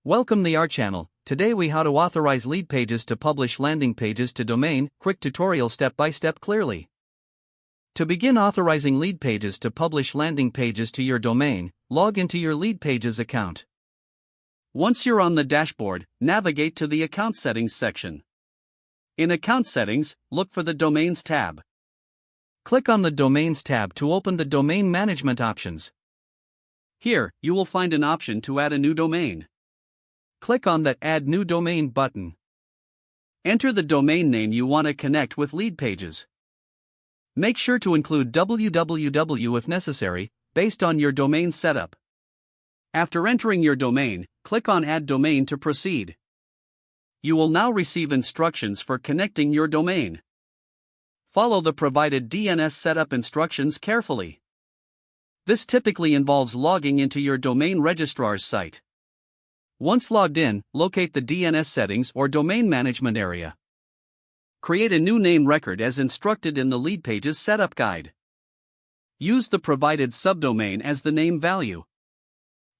Welcome to our channel. Today we how to authorize Leadpages to publish landing pages to domain. Quick tutorial step by step clearly. To begin authorizing Leadpages to publish landing pages to your domain, log into your Leadpages account. Once you're on the dashboard, navigate to the Account Settings section. In Account Settings, look for the Domains tab. Click on the Domains tab to open the Domain Management options. Here, you will find an option to add a new domain. Click on that Add New Domain button. Enter the domain name you want to connect with Leadpages. Make sure to include www if necessary, based on your domain setup. After entering your domain, click on Add Domain to proceed. You will now receive instructions for connecting your domain. Follow the provided DNS setup instructions carefully. This typically involves logging into your domain registrar's site. Once logged in, locate the DNS settings or domain management area. Create a new name record as instructed in the Leadpages setup guide. Use the provided subdomain as the name value.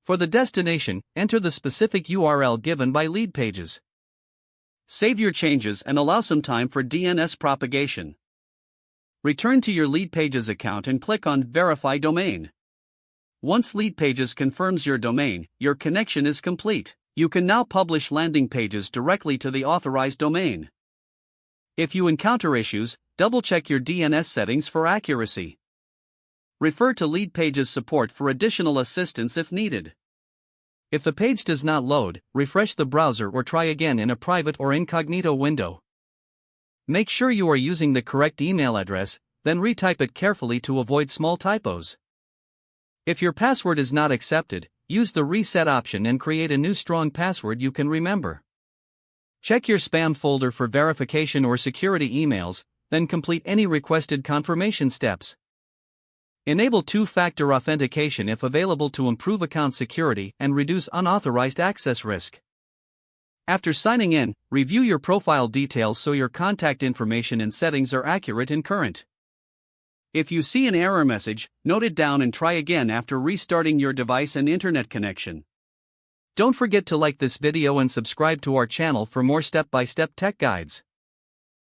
For the destination, enter the specific URL given by Leadpages. Save your changes and allow some time for DNS propagation. Return to your Leadpages account and click on Verify Domain. Once Leadpages confirms your domain, your connection is complete. You can now publish landing pages directly to the authorized domain. If you encounter issues, double-check your DNS settings for accuracy. Refer to Leadpages support for additional assistance if needed. If the page does not load, refresh the browser or try again in a private or incognito window. Make sure you are using the correct email address, then retype it carefully to avoid small typos. If your password is not accepted, use the reset option and create a new strong password you can remember. Check your spam folder for verification or security emails, then complete any requested confirmation steps. Enable two-factor authentication if available to improve account security and reduce unauthorized access risk. After signing in, review your profile details so your contact information and settings are accurate and current. If you see an error message, note it down and try again after restarting your device and internet connection. Don't forget to like this video and subscribe to our channel for more step-by-step tech guides.